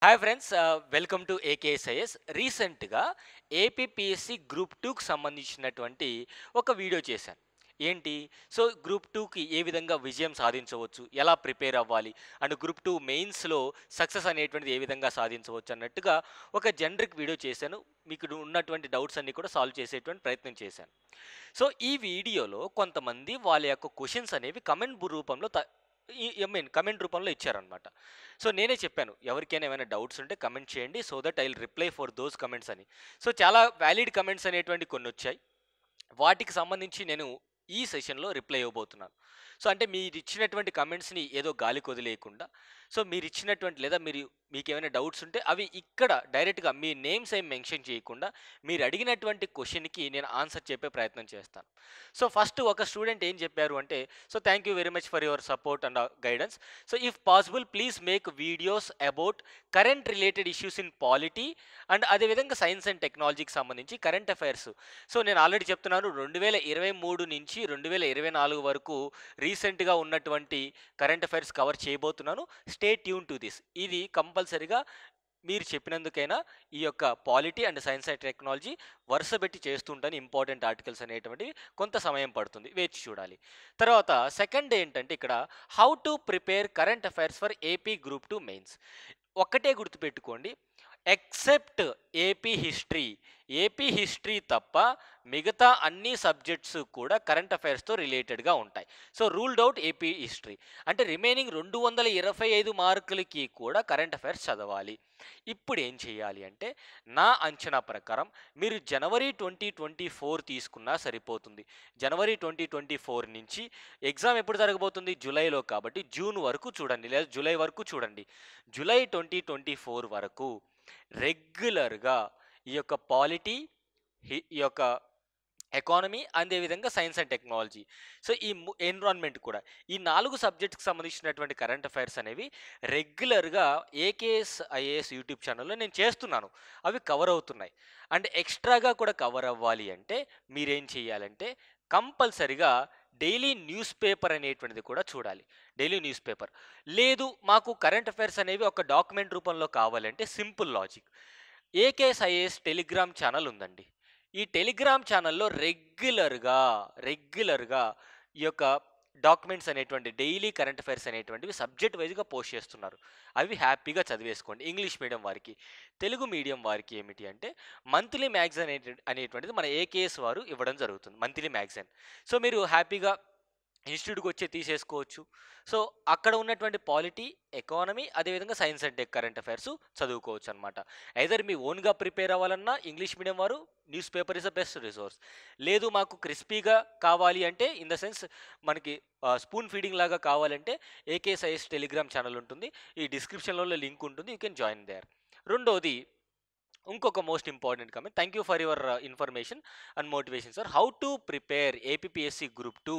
Hi friends, welcome to ఏకేఎస్ఐఎస్. రీసెంట్గా APPSC group టూకి సంబంధించినటువంటి ఒక వీడియో చేశాను. ఏంటి? సో గ్రూప్ టూకి ఏ విధంగా విజయం సాధించవచ్చు, ఎలా ప్రిపేర్ అవ్వాలి, అండ్ గ్రూప్ టూ మెయిన్స్లో సక్సెస్ అనేటువంటిది ఏ విధంగా సాధించవచ్చు అన్నట్టుగా ఒక జనరిక్ వీడియో చేశాను. మీకు ఉన్నటువంటి డౌట్స్ అన్ని కూడా సాల్వ్ చేసేటువంటి ప్రయత్నం చేశాను. సో ఈ వీడియోలో కొంతమంది వాళ్ళ యొక్క క్వశ్చన్స్ అనేవి కమెంట్ రూపంలో కమెంట్ రూపంలో ఇచ్చారనమాట. సో నేనే చెప్పాను, ఎవరికైనా ఏమైనా డౌట్స్ ఉంటే కమెంట్ చేయండి, so that I will reply for those comments అని. సో చాలా వ్యాలిడ్ కమెంట్స్ అనేటువంటి కొన్ని వచ్చాయి. వాటికి సంబంధించి నేను ఈ సెషన్లో రిప్లై ఇవ్వబోతున్నాను. సో అంటే మీరు ఇచ్చినటువంటి కమెంట్స్ని ఏదో గాలికి వదిలేయకుండా, సో మీరు ఇచ్చినటువంటి లేదా మీకేమైనా డౌట్స్ ఉంటే అవి ఇక్కడ డైరెక్ట్గా మీ నేమ్స్ ఏం మెన్షన్ చేయకుండా మీరు అడిగినటువంటి క్వశ్చన్కి నేను ఆన్సర్ చెప్పే ప్రయత్నం చేస్తాను. సో ఫస్ట్ ఒక స్టూడెంట్ ఏం చెప్పారు అంటే, so thank you very much for your support and guidance. So if possible please make videos about current related issues in polity and అదేవిధంగా సైన్స్ అండ్ టెక్నాలజీకి సంబంధించి కరెంట్ అఫైర్స్. సో నేను already చెప్తున్నాను, 2023 నుంచి 2024 వరకు రీసెంట్గా ఉన్నటువంటి కరెంట్ అఫైర్స్ కవర్ చేయబోతున్నాను. Stay tune to this. ఇది కంపల్సరిగా మీరు చెప్పినందుకైనా ఈ యొక్క polity and science and technology వరుస పెట్టి చేస్తుంటాను. ఇంపార్టెంట్ ఆర్టికల్స్ అనేటువంటివి కొంత సమయం పడుతుంది, వేచి చూడాలి. తర్వాత సెకండ్ ఏంటంటే, ఇక్కడ how to prepare current affairs for AP group two mains. ఒక్కటే గుర్తుపెట్టుకోండి, ఎక్సెప్ట్ ఏపీ హిస్టరీ తప్ప మిగతా అన్ని సబ్జెక్ట్స్ కూడా కరెంట్ అఫైర్స్తో రిలేటెడ్గా ఉంటాయి. So ruled out AP history అంటే రిమైనింగ్ 225 మార్కులకి కూడా కరెంట్ అఫైర్స్ చదవాలి. ఇప్పుడు ఏం చేయాలి అంటే, నా అంచనా ప్రకారం మీరు జనవరి 2024 తీసుకున్నా సరిపోతుంది. జనవరి 2024 నుంచి ఎగ్జామ్ ఎప్పుడు జరగబోతుంది? జూలైలో, కాబట్టి జూన్ వరకు చూడండి, లేదా జూలై వరకు చూడండి. జూలై 2024 వరకు రెగ్యులర్గా ఈ యొక్క పాలిటీ, ఈ యొక్క ఎకానమీ, అదేవిధంగా సైన్స్ అండ్ టెక్నాలజీ, సో ఈ ఎన్విరాన్మెంట్ కూడా, ఈ 4 సబ్జెక్ట్స్కి సంబంధించినటువంటి కరెంట్ అఫైర్స్ అనేవి రెగ్యులర్గా ఏకేఎస్ ఐఏఎస్ యూట్యూబ్ ఛానల్లో నేను చేస్తున్నాను. అవి కవర్ అవుతున్నాయి. అండ్ ఎక్స్ట్రాగా కూడా కవర్ అవ్వాలి అంటే మీరేం చేయాలంటే, కంపల్సరిగా డైలీ న్యూస్ పేపర్ అనేటువంటిది కూడా చూడాలి. డైలీ న్యూస్ పేపర్ లేదు, మాకు కరెంట్ అఫైర్స్ అనేవి ఒక డాక్యుమెంట్ రూపంలో కావాలంటే simple logic. AKS IAS Telegram channel ఉందండి. ఈ టెలిగ్రామ్ ఛానల్లో రెగ్యులర్గా ఈ యొక్క డాక్యుమెంట్స్ అనేటువంటి డైలీ కరెంట్ అఫైర్స్ అనేటువంటివి సబ్జెక్ట్ వైజ్గా పోస్ట్ చేస్తున్నారు. అవి హ్యాపీగా చదివేసుకోండి. ఇంగ్లీష్ మీడియం వారికి, తెలుగు మీడియం వారికి ఏమిటి అంటే, మంత్లీ మ్యాగజైన్ అనేటువంటిది మన ఏకేఎస్ వారు ఇవ్వడం జరుగుతుంది, మంత్లీ మ్యాగజైన్. సో మీరు హ్యాపీగా ఇన్స్టిట్యూట్కి వచ్చి తీసేసుకోవచ్చు. సో అక్కడ ఉన్నటువంటి పాలిటీ, ఎకానమీ, అదేవిధంగా science and tech current affairs చదువుకోవచ్చు అనమాట. ఐదర్ మీ ఓన్గా ప్రిపేర్ అవ్వాలన్నా ఇంగ్లీష్ మీడియం వారు news paper is the best resource. లేదు మాకు క్రిస్పీగా కావాలి అంటే, ఇన్ ద సెన్స్ మనకి స్పూన్ ఫీడింగ్ లాగా కావాలంటే ఏకేఎస్ఐఎస్ టెలిగ్రామ్ ఛానల్ ఉంటుంది. ఈ డిస్క్రిప్షన్లో లింక్ ఉంటుంది, యూ కెన్ జాయిన్ దేర్. రెండోది, ఇంకొక most important comment, thank you for your information and motivation sir. How to prepare APPSC group two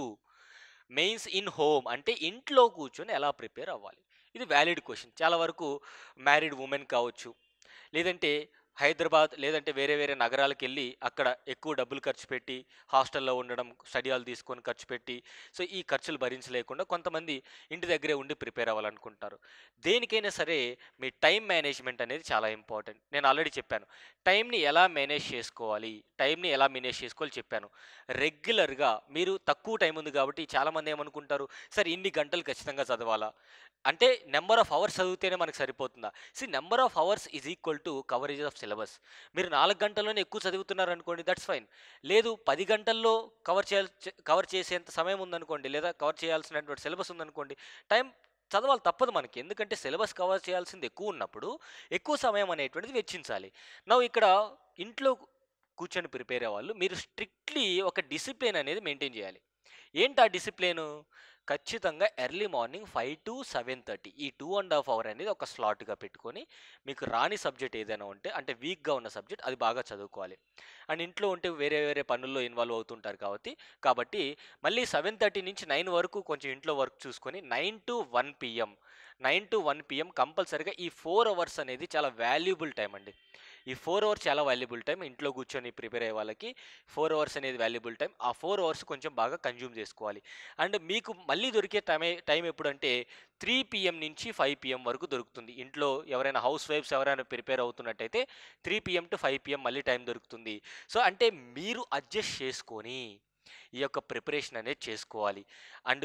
mains in home అంటే ఇంట్లో కూర్చొని ఎలా ప్రిపేర్ అవ్వాలి? ఇది వ్యాలిడ్ క్వశ్చన్. చాలా వరకు మ్యారీడ్ ఉమెన్ కావచ్చు, లేదంటే హైదరాబాద్, లేదంటే వేరే వేరే నగరాలకు వెళ్ళి అక్కడ ఎక్కువ డబ్బులు ఖర్చు పెట్టి హాస్టల్లో ఉండడం, స్టడీ హాల్ తీసుకొని ఖర్చు పెట్టి, సో ఈ ఖర్చులు భరించలేకుండా కొంతమంది ఇంటి దగ్గరే ఉండి ప్రిపేర్ అవ్వాలనుకుంటారు. దేనికైనా సరే మీ టైం మేనేజ్మెంట్ అనేది చాలా ఇంపార్టెంట్. నేను ఆల్రెడీ చెప్పాను, టైంని ఎలా మేనేజ్ చేసుకోవాలి చెప్పాను. రెగ్యులర్గా మీరు తక్కువ టైం ఉంది కాబట్టి చాలామంది ఏమనుకుంటారు, సార్ ఇన్ని గంటలు ఖచ్చితంగా చదవాలా అంటే, నెంబర్ ఆఫ్ అవర్స్ చదివితేనే మనకు సరిపోతుందా? Number of hours is equal to coverage of syllabus. మీరు 4 గంటల్లోనే ఎక్కువ చదువుతున్నారు అనుకోండి, దట్స్ ఫైన్. లేదు 10 గంటల్లో కవర్ చేసేంత సమయం ఉందనుకోండి, లేదా కవర్ చేయాల్సినటువంటి సిలబస్ ఉందనుకోండి, టైం చదవాలి, తప్పదు మనకి. ఎందుకంటే సిలబస్ కవర్ చేయాల్సింది ఎక్కువ ఉన్నప్పుడు ఎక్కువ సమయం అనేటువంటిది వెచ్చించాలి. ఇక్కడ ఇంట్లో కూర్చొని ప్రిపేర్ అవ్వాలి, మీరు స్ట్రిక్ట్లీ ఒక డిసిప్లిన్ అనేది మెయింటైన్ చేయాలి. ఏంటి ఆ డిసిప్లిను? ఖచ్చితంగా ఎర్లీ మార్నింగ్ 5 to 7:30 ఈ 2.5 hour అనేది ఒక స్లాట్గా పెట్టుకొని, మీకు రాని సబ్జెక్ట్ ఏదైనా ఉంటే, అంటే వీక్గా ఉన్న సబ్జెక్ట్, అది బాగా చదువుకోవాలి. అండ్ ఇంట్లో ఉంటే వేరే వేరే పనుల్లో ఇన్వాల్వ్ అవుతుంటారు కాబట్టి మళ్ళీ 7:30 నుంచి 9 వరకు కొంచెం ఇంట్లో వర్క్ చూసుకొని 9 to 1 PM కంపల్సరీగా ఈ 4 hours అనేది చాలా వాల్యుబుల్ టైం అండి. ఈ 4 అవర్స్ చాలా వాల్యుబుల్ టైం. ఇంట్లో కూర్చొని ప్రిపేర్ అయ్యే వాళ్ళకి 4 అవర్స్ అనేది వాల్యుబుల్ టైం. ఆ 4 అవర్స్ కొంచెం బాగా కన్జ్యూమ్ చేసుకోవాలి. అండ్ మీకు మళ్ళీ దొరికే టైం ఎప్పుడంటే 3 పీఎం నుంచి 5 పీఎం వరకు దొరుకుతుంది. ఇంట్లో ఎవరైనా హౌస్ వైఫ్స్ ఎవరైనా ప్రిపేర్ అవుతున్నట్టయితే 3 పీఎం టు 5 పీఎం మళ్ళీ టైం దొరుకుతుంది. సో అంటే మీరు అడ్జస్ట్ చేసుకొని ఈ యొక్క ప్రిపరేషన్ అనేది చేసుకోవాలి. అండ్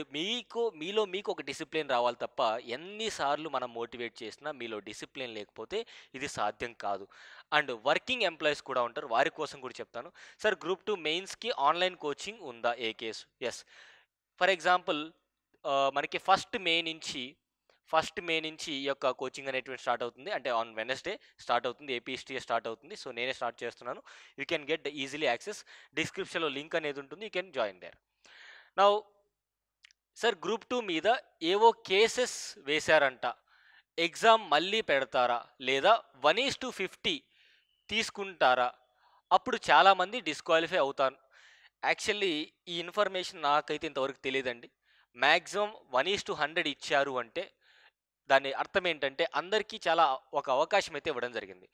మీలో మీకు ఒక డిసిప్లిన్ రావాలి తప్ప ఎన్నిసార్లు మనం మోటివేట్ చేసినా మీలో డిసిప్లిన్ లేకపోతే ఇది సాధ్యం కాదు. అండ్ వర్కింగ్ ఎంప్లాయీస్ కూడా ఉంటారు. వారి కోసం కూడా చెప్తాను. సార్ గ్రూప్ 2 మెయిన్స్‌కి ఆన్‌లైన్ కోచింగ్ ఉందా? ఏ కేస్? యెస్. ఫర్ ఎగ్జాంపుల్ మనకి ఫస్ట్ మే నుంచి ఈ యొక్క కోచింగ్ అనేటువంటి స్టార్ట్ అవుతుంది. అంటే ఆన్ వెడ్నెస్‌డే స్టార్ట్ అవుతుంది. ఏపీ హిస్టరీ స్టార్ట్ అవుతుంది. సో నేనే స్టార్ట్ చేస్తున్నాను. You can get easily access. డిస్క్రిప్షన్‌లో లింక్ అనేది ఉంటుంది. You can join there. Now sir group 2 మీద ఏవో కేసెస్ వేశారంట. ఎగ్జామ్ మళ్ళీ పెడతారా? లేదా 1:50 తీసుకుంటారా? అప్పుడు చాలామంది డిస్‌క్వాలిఫై అవుతారు. యాక్చువల్లీ ఈ ఇన్ఫర్మేషన్ నాకైతే ఇంతవరకు తెలీదండి. మాక్సిమం 1:100 ఇచ్చారు అంటే దాని అర్థం ఏంటంటే అందరికీ చాలా ఒక అవకాశం అయితే ఇవ్వడం జరిగింది.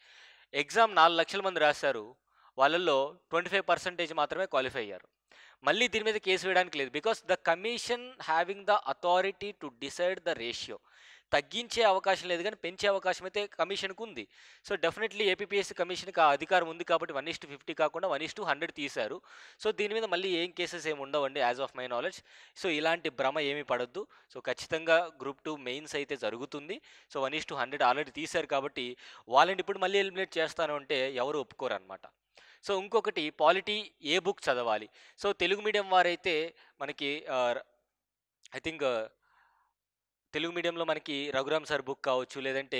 ఎగ్జామ్ 4,00,000 మంది రాశారు. వాళ్ళల్లో 25% మాత్రమే క్వాలిఫై అయ్యారు. మళ్ళీ దీని మీద కేసు వేయడానికి లేదు. Because the commission having the authority to decide the ratio. తగ్గించే అవకాశం లేదు కానీ పెంచే అవకాశం అయితే కమిషన్కు ఉంది. సో డెఫినెట్లీ ఏపీపీఎస్సీ కమిషన్కి ఆ అధికారం ఉంది కాబట్టి 1:50 కాకుండా 1:100 తీశారు. సో దీని మీద మళ్ళీ ఏం కేసెస్ ఏమి ఉండవండి as of my knowledge. So ఇలాంటి భ్రమ ఏమీ పడొద్దు. సో ఖచ్చితంగా గ్రూప్ 2 మెయిన్స్ అయితే జరుగుతుంది. సో 1:100 ఆల్రెడీ తీశారు కాబట్టి వాళ్ళని ఇప్పుడు మళ్ళీ ఎలిమినేట్ చేస్తాను అంటే ఎవరు ఒప్పుకోరు అనమాట. సో ఇంకొకటి పాలిటీ ఏ బుక్ చదవాలి? సో తెలుగు మీడియం వారైతే మనకి ఐ థింక్ తెలుగు మీడియంలో మనకి రఘురామ్ సార్ బుక్ కావచ్చు, లేదంటే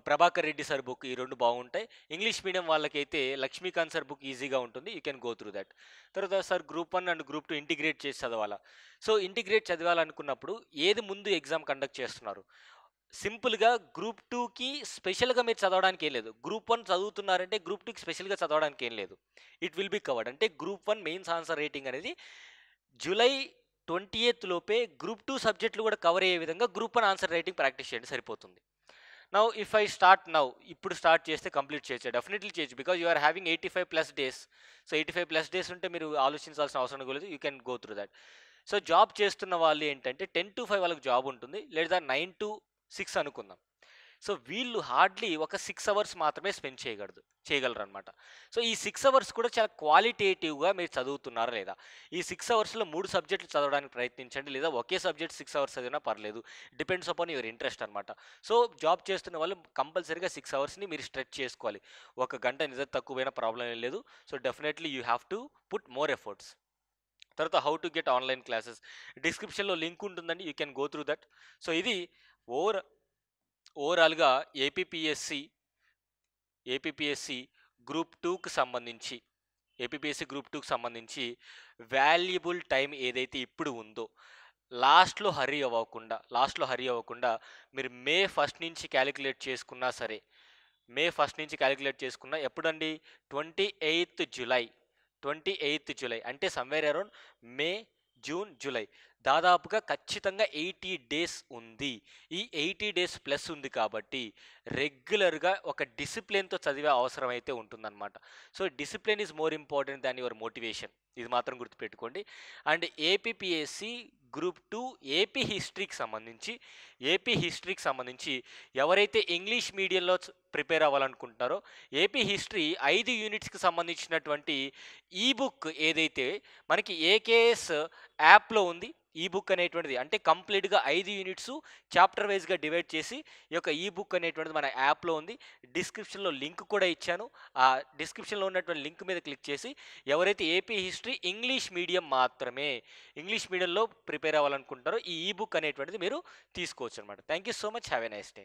ప్రభాకర్ రెడ్డి సార్ బుక్, ఈ 2 బాగుంటాయి. ఇంగ్లీష్ మీడియం వాళ్ళకైతే లక్ష్మీకాంత్ సార్ బుక్ ఈజీగా ఉంటుంది. You can go through that. తర్వాత sir group 1 and group 2 integrate చేసి చదవాలా? సో ఇంటిగ్రేట్ చదవాలనుకున్నప్పుడు ఏది ముందు ఎగ్జామ్ కండక్ట్ చేస్తున్నారు? సింపుల్‌గా గ్రూప్ 2కి స్పెషల్‌గా మీరు చదవడానికి ఏం లేదు. గ్రూప్ 1 చదువుతున్నారంటే గ్రూప్ 2కి స్పెషల్‌గా చదవడానికి ఏం లేదు. It will be covered. అంటే గ్రూప్ 1 మెయిన్స్ ఆన్సర్ రేటింగ్ అనేది జూలై 28 లోపే గ్రూప్ 2 సబ్జెక్టులు కూడా కవర్ అయ్యే విధంగా గ్రూప్ 1 ఆన్సర్ రైటింగ్ ప్రాక్టీస్ చేయండి సరిపోతుంది. Now if I start now ఇప్పుడు స్టార్ట్ చేస్తే కంప్లీట్ చేయొచ్చు. డెఫినెట్లీ చేయొచ్చు. Because you are having 85+ days. So 85+ days ఉంటే మీరు ఆలోచించాల్సిన అవసరం లేదు. You can go through that. So job చేస్తున్న వాళ్ళు ఏంటంటే 10-5 వాళ్ళకి జాబ్ ఉంటుంది. లేదా 9-6 అనుకుందాం. సో వీళ్ళు హార్డ్లీ ఒక 6 అవర్స్ మాత్రమే స్పెండ్ చేయగలరు అనమాట. సో ఈ 6 అవర్స్ కూడా చాలా క్వాలిటేటివ్గా మీరు చదువుతున్నారా లేదా? ఈ 6 అవర్స్లో 3 సబ్జెక్టులు చదవడానికి ప్రయత్నించండి. లేదా ఒకే సబ్జెక్ట్ 6 అవర్స్ చదివినా పర్లేదు. డిపెండ్స్ అపాన్ యువర్ ఇంట్రెస్ట్ అనమాట. సో జాబ్ చేస్తున్న వాళ్ళు కంపల్సరీగా 6 అవర్స్ని మీరు స్ట్రెచ్ చేసుకోవాలి. 1 గంట నిజం తక్కువైనా ప్రాబ్లం ఏం లేదు. So definitely you have to put more efforts. తర్వాత how to get online classes, డిస్క్రిప్షన్లో లింక్ ఉంటుందండి. You can go through that. So ఇది ఓవరాల్గా ఏపీపీఎస్సి గ్రూప్ 2కి సంబంధించి వాల్యుబుల్ టైం ఏదైతే ఇప్పుడు ఉందో లాస్ట్లో హరీ అవ్వకుండా మీరు మే 1 నుంచి క్యాలిక్యులేట్ చేసుకున్నా సరే, ఎప్పుడండి? 28th జూలై అంటే సమ్వేర్ అరౌండ్ మే, జూన్, జూలై దాదాపుగా ఖచ్చితంగా 80 డేస్ ఉంది. ఈ 80 డేస్ ప్లస్ ఉంది కాబట్టి రెగ్యులర్గా ఒక డిసిప్లిన్తో చదివే అవసరం అయితే ఉంటుందన్నమాట. So discipline is more important than your motivation. ఇది మాత్రం గుర్తుపెట్టుకోండి. అండ్ ఏపీపీఎస్సి గ్రూప్ 2 ఏపీ హిస్టరీకి సంబంధించి ఎవరైతే ఇంగ్లీష్ మీడియంలో ప్రిపేర్ అవ్వాలనుకుంటున్నారో ఏపీ హిస్టరీ 5 యూనిట్స్కి సంబంధించినటువంటి ఈబుక్ ఏదైతే మనకి ఏకేఎస్ యాప్లో ఉంది. ఈబుక్ అనేటువంటిది అంటే కంప్లీట్గా 5 యూనిట్స్ చాప్టర్ వైజ్గా డివైడ్ చేసి ఈ యొక్క ఈబుక్ అనేటువంటిది మన యాప్లో ఉంది. డిస్క్రిప్షన్లో లింక్ కూడా ఇచ్చాను. ఆ డిస్క్రిప్షన్లో ఉన్నటువంటి లింక్ మీద క్లిక్ చేసి ఎవరైతే ఏపీ హిస్టరీ ఇంగ్లీష్ మీడియంలో ప్రిపేర్ అవ్వాలనుకుంటారో ఈ ఈబుక్ అనేటువంటిది మీరు తీసుకోవచ్చు అనమాట. Thank you so much. Have a nice day.